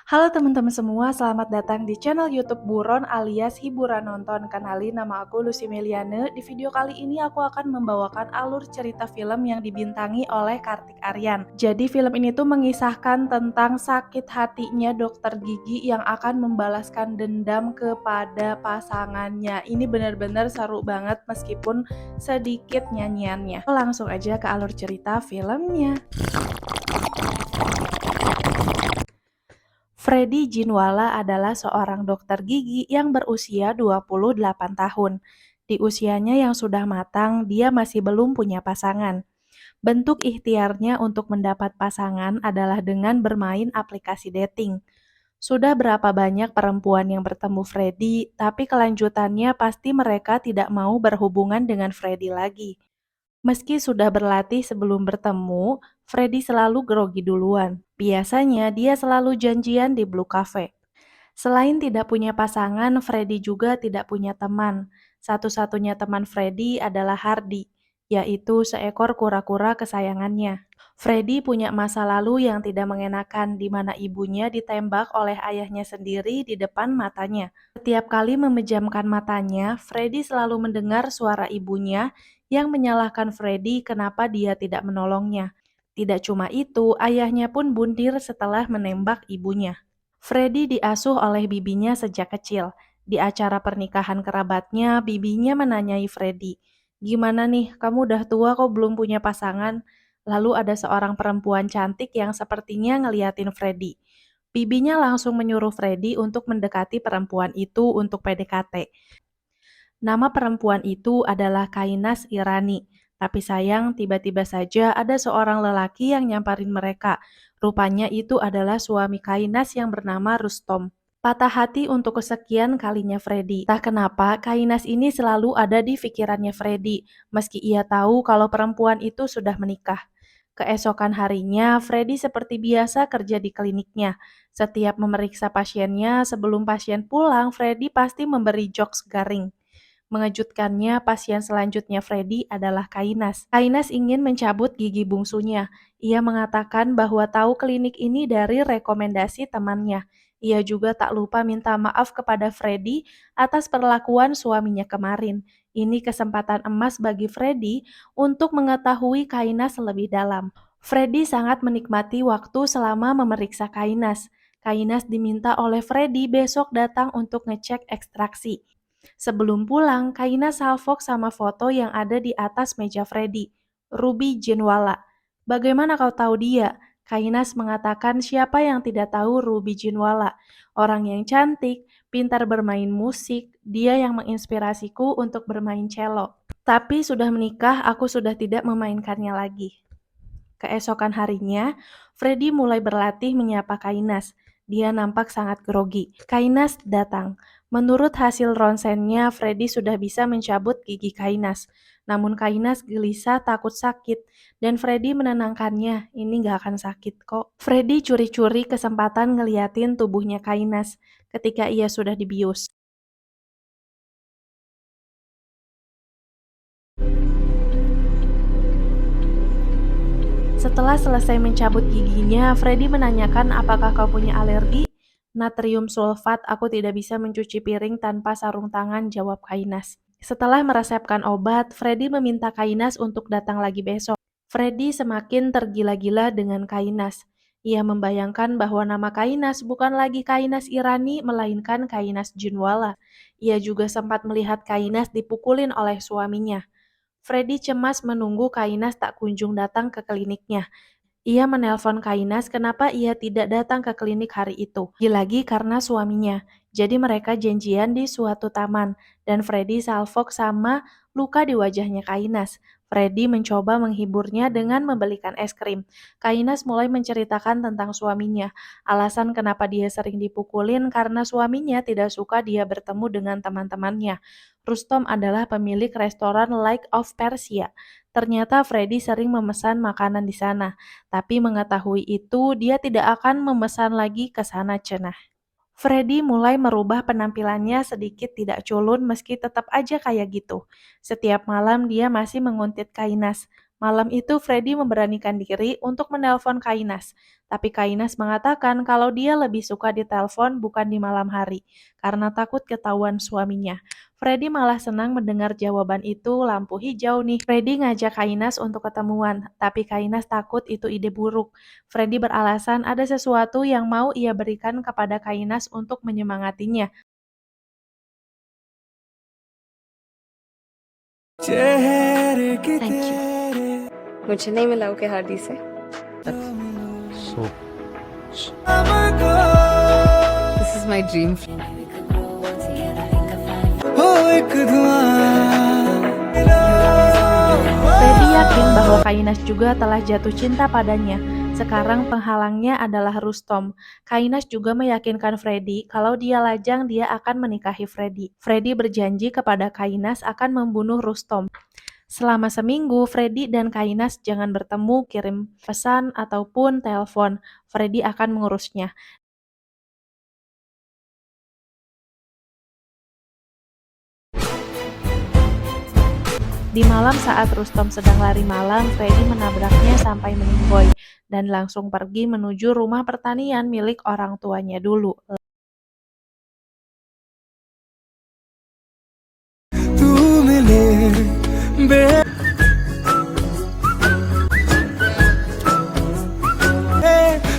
Halo teman-teman semua, selamat datang di channel YouTube Buron alias Hiburan Nonton. Kenalin, nama aku Lucy Meliane. Di video kali ini aku akan membawakan alur cerita film yang dibintangi oleh Kartik Aryan. Jadi film ini tuh mengisahkan tentang sakit hatinya dokter gigi yang akan membalaskan dendam kepada pasangannya. Ini benar-benar seru banget meskipun sedikit nyanyiannya. Langsung aja ke alur cerita filmnya. Freddy Jinwala adalah seorang dokter gigi yang berusia 28 tahun. Di usianya yang sudah matang, dia masih belum punya pasangan. Bentuk ikhtiarnya untuk mendapat pasangan adalah dengan bermain aplikasi dating. Sudah berapa banyak perempuan yang bertemu Freddy, tapi kelanjutannya pasti mereka tidak mau berhubungan dengan Freddy lagi. Meski sudah berlatih sebelum bertemu, Freddy selalu grogi duluan. Biasanya dia selalu janjian di Blue Cafe. Selain tidak punya pasangan, Freddy juga tidak punya teman. Satu-satunya teman Freddy adalah Hardy, yaitu seekor kura-kura kesayangannya. Freddy punya masa lalu yang tidak mengenakan, di mana ibunya ditembak oleh ayahnya sendiri di depan matanya. Setiap kali memejamkan matanya, Freddy selalu mendengar suara ibunya yang menyalahkan Freddy kenapa dia tidak menolongnya. Tidak cuma itu, ayahnya pun bundir setelah menembak ibunya. Freddy diasuh oleh bibinya sejak kecil. Di acara pernikahan kerabatnya, bibinya menanyai Freddy, "Gimana nih, kamu udah tua kok belum punya pasangan?" Lalu ada seorang perempuan cantik yang sepertinya ngeliatin Freddy. Bibinya langsung menyuruh Freddy untuk mendekati perempuan itu untuk PDKT. Nama perempuan itu adalah Kainas Irani. Tapi sayang, tiba-tiba saja ada seorang lelaki yang nyamperin mereka. Rupanya itu adalah suami Kainas yang bernama Rustom. Patah hati untuk kesekian kalinya Freddy. Entah kenapa, Kainas ini selalu ada di pikirannya Freddy, meski ia tahu kalau perempuan itu sudah menikah. Keesokan harinya, Freddy seperti biasa kerja di kliniknya. Setiap memeriksa pasiennya, sebelum pasien pulang, Freddy pasti memberi jokes garing. Mengejutkannya, pasien selanjutnya Freddy adalah Kainas. Kainas ingin mencabut gigi bungsunya. Ia mengatakan bahwa tahu klinik ini dari rekomendasi temannya. Ia juga tak lupa minta maaf kepada Freddy atas perlakuan suaminya kemarin. Ini kesempatan emas bagi Freddy untuk mengetahui Kainas lebih dalam. Freddy sangat menikmati waktu selama memeriksa Kainas. Kainas diminta oleh Freddy besok datang untuk ngecek ekstraksi. Sebelum pulang, Kaina salvok sama foto yang ada di atas meja Freddy. Ruby Jinwala. Bagaimana kau tahu dia? Kainas mengatakan siapa yang tidak tahu Ruby Jinwala. Orang yang cantik, pintar bermain musik, dia yang menginspirasiku untuk bermain cello. Tapi sudah menikah, aku sudah tidak memainkannya lagi. Keesokan harinya, Freddy mulai berlatih menyapa Kainas. Dia nampak sangat grogi. Kainas datang. Menurut hasil ronsennya, Freddy sudah bisa mencabut gigi Kainas. Namun Kainas gelisah takut sakit, dan Freddy menenangkannya, ini gak akan sakit kok. Freddy curi-curi kesempatan ngeliatin tubuhnya Kainas ketika ia sudah dibius. Setelah selesai mencabut giginya, Freddy menanyakan apakah kau punya alergi? Natrium sulfat, aku tidak bisa mencuci piring tanpa sarung tangan, jawab Kainas. Setelah meresepkan obat, Freddy meminta Kainas untuk datang lagi besok. Freddy semakin tergila-gila dengan Kainas. Ia membayangkan bahwa nama Kainas bukan lagi Kainas Irani, melainkan Kainas Junwala. Ia juga sempat melihat Kainas dipukulin oleh suaminya. Freddy cemas menunggu Kainas tak kunjung datang ke kliniknya. Ia menelpon Kainas kenapa ia tidak datang ke klinik hari itu. Lagi-lagi karena suaminya. Jadi mereka janjian di suatu taman dan Freddy salvok sama luka di wajahnya Kainas. Freddy mencoba menghiburnya dengan membelikan es krim. Kainas mulai menceritakan tentang suaminya. Alasan kenapa dia sering dipukulin karena suaminya tidak suka dia bertemu dengan teman-temannya. Rustom adalah pemilik restoran Lake of Persia. Ternyata Freddy sering memesan makanan di sana. Tapi mengetahui itu, dia tidak akan memesan lagi ke sana cenah. Freddy mulai merubah penampilannya sedikit tidak culun meski tetap aja kayak gitu. Setiap malam dia masih menguntit Kainas. Malam itu Freddy memberanikan diri untuk menelpon Kainas, tapi Kainas mengatakan kalau dia lebih suka ditelepon bukan di malam hari, karena takut ketahuan suaminya. Freddy malah senang mendengar jawaban itu. Lampu hijau nih. Freddy ngajak Kainas untuk ketemuan, tapi Kainas takut itu ide buruk. Freddy beralasan ada sesuatu yang mau ia berikan kepada Kainas untuk menyemangatinya. Thank you. मुझे नहीं मिला okay Hardy से। So, this is my dream. Freddy yakin bahwa Kainas juga telah jatuh cinta padanya. Sekarang penghalangnya adalah Rustom. Kainas juga meyakinkan Freddy kalau dia lajang dia akan menikahi Freddy. Freddy berjanji kepada Kainas akan membunuh Rustom. Selama seminggu, Freddy dan Kainas jangan bertemu, kirim pesan, ataupun telepon. Freddy akan mengurusnya. Di malam saat Rustom sedang lari malam, Freddy menabraknya sampai meninggoy dan langsung pergi menuju rumah pertanian milik orang tuanya dulu.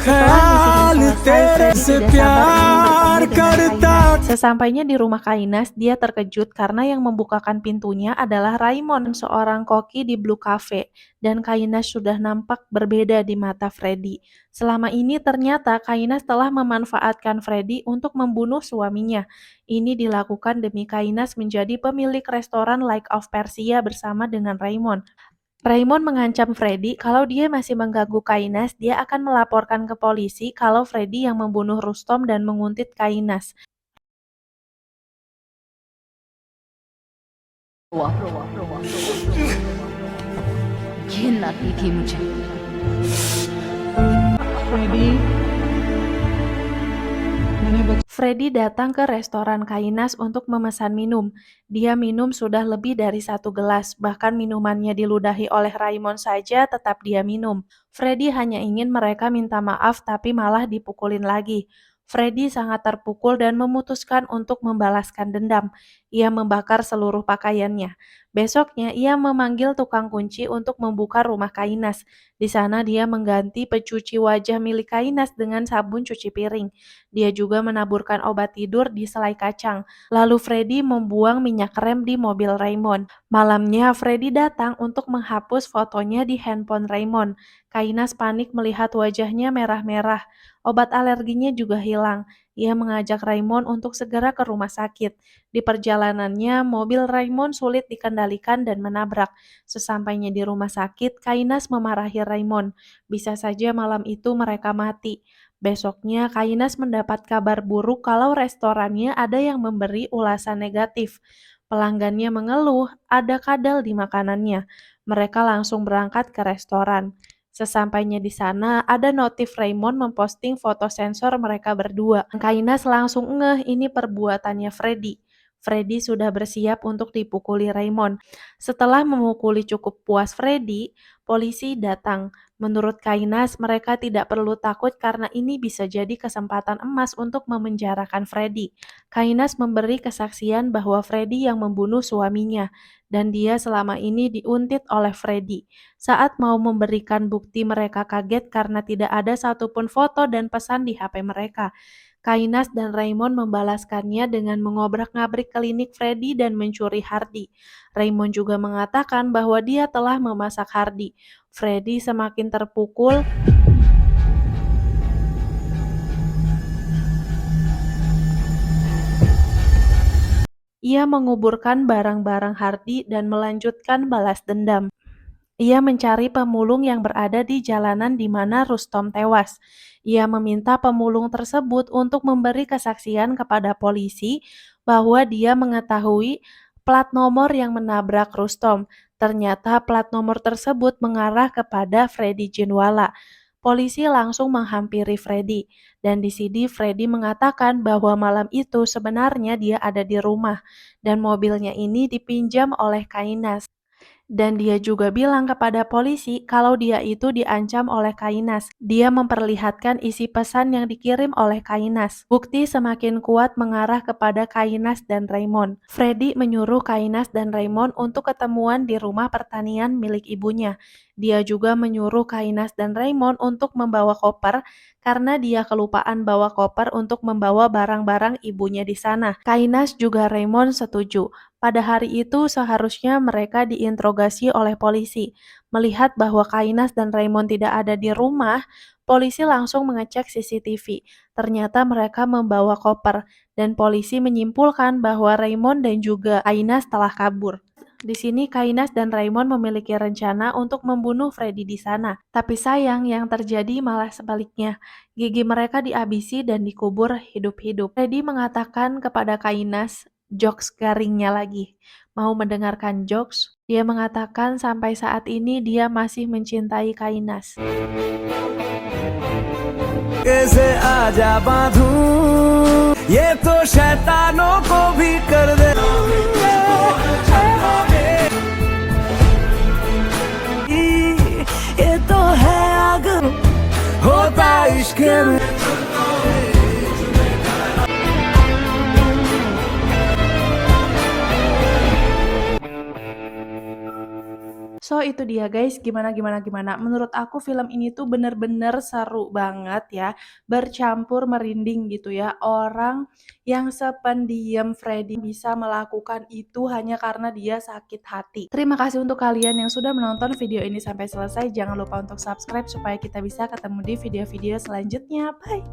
Setelah misi selesai, Freddy tidak sabar ingin bertemu dengan Kainas. Sesampainya di rumah Kainas, dia terkejut karena yang membukakan pintunya adalah Raymond, seorang koki di Blue Cafe, dan Kainas sudah nampak berbeda di mata Freddy. Selama ini ternyata Kainas telah memanfaatkan Freddy untuk membunuh suaminya. Ini dilakukan demi Kainas menjadi pemilik restoran Lake of Persia bersama dengan Raymond. Raymond mengancam Freddy kalau dia masih mengganggu Kainas, dia akan melaporkan ke polisi kalau Freddy yang membunuh Rustom dan menguntit Kainas. घिन आती थी मुझे। Freddy datang ke restoran Kainas untuk memesan minum. Dia minum sudah lebih dari 1 gelas, bahkan minumannya diludahi oleh Raymond saja tetap dia minum. Freddy hanya ingin mereka minta maaf tapi malah dipukulin lagi. Freddy sangat terpukul dan memutuskan untuk membalaskan dendam. Ia membakar seluruh pakaiannya. Besoknya ia memanggil tukang kunci untuk membuka rumah Kainas. Di sana dia mengganti pencuci wajah milik Kainas dengan sabun cuci piring. Dia juga menaburkan obat tidur di selai kacang. Lalu Freddy membuang minyak rem di mobil Raymond. Malamnya Freddy datang untuk menghapus fotonya di handphone Raymond. Kainas panik melihat wajahnya merah-merah. Obat alerginya juga hilang. Ia mengajak Raymond untuk segera ke rumah sakit. Di perjalanannya, mobil Raymond sulit dikendalikan dan menabrak. Sesampainya di rumah sakit, Kainas memarahi Raymond. Bisa saja malam itu mereka mati. Besoknya, Kainas mendapat kabar buruk kalau restorannya ada yang memberi ulasan negatif. Pelanggannya mengeluh ada kadal di makanannya. Mereka langsung berangkat ke restoran. Sesampainya di sana, ada notif Raymond memposting foto sensor mereka berdua. Kainas langsung ngeh ini perbuatannya Freddy. Freddy sudah bersiap untuk dipukuli Raymond. Setelah memukuli cukup puas Freddy, polisi datang. Menurut Kainas, mereka tidak perlu takut karena ini bisa jadi kesempatan emas untuk memenjarakan Freddy. Kainas memberi kesaksian bahwa Freddy yang membunuh suaminya, dan dia selama ini diuntit oleh Freddy. Saat mau memberikan bukti, mereka kaget karena tidak ada satupun foto dan pesan di HP mereka. Kainas dan Raymond membalaskannya dengan mengobrak-ngabrik klinik Freddy dan mencuri Hardy. Raymond juga mengatakan bahwa dia telah memasak Hardy. Freddy semakin terpukul. Ia menguburkan barang-barang Hardy dan melanjutkan balas dendam. Ia mencari pemulung yang berada di jalanan di mana Rustom tewas. Ia meminta pemulung tersebut untuk memberi kesaksian kepada polisi bahwa dia mengetahui plat nomor yang menabrak Rustom. Ternyata plat nomor tersebut mengarah kepada Freddy Jinwala. Polisi langsung menghampiri Freddy, dan di sini Freddy mengatakan bahwa malam itu sebenarnya dia ada di rumah, dan mobilnya ini dipinjam oleh Kainas. Dan dia juga bilang kepada polisi kalau dia itu diancam oleh Kainas. Dia memperlihatkan isi pesan yang dikirim oleh Kainas. Bukti semakin kuat mengarah kepada Kainas dan Raymond. Freddy menyuruh Kainas dan Raymond untuk ketemuan di rumah pertanian milik ibunya. Dia juga menyuruh Kainas dan Raymond untuk membawa koper karena dia kelupaan bawa koper untuk membawa barang-barang ibunya di sana. Kainas juga Raymond setuju. Pada hari itu seharusnya mereka diinterogasi oleh polisi. Melihat bahwa Kainas dan Raymond tidak ada di rumah, polisi langsung mengecek CCTV. Ternyata mereka membawa koper, dan polisi menyimpulkan bahwa Raymond dan juga Kainas telah kabur. Di sini Kainas dan Raymond memiliki rencana untuk membunuh Freddy di sana. Tapi sayang yang terjadi malah sebaliknya. Gigi mereka dihabisi dan dikubur hidup-hidup. Freddy mengatakan kepada Kainas, jokes garingnya lagi. Mau mendengarkan jokes? Dia mengatakan sampai saat ini dia masih mencintai Kainas. कैसे आजा बांधूं ये तो शैतानों को भी कर दे ये तो है आग होता इश्क में So itu dia guys, gimana. Menurut aku film ini tuh bener-bener seru banget ya, bercampur merinding gitu ya. Orang yang sependiam Freddy bisa melakukan itu hanya karena dia sakit hati. Terima kasih untuk kalian yang sudah menonton video ini sampai selesai. Jangan lupa untuk subscribe supaya kita bisa ketemu di video-video selanjutnya. Bye!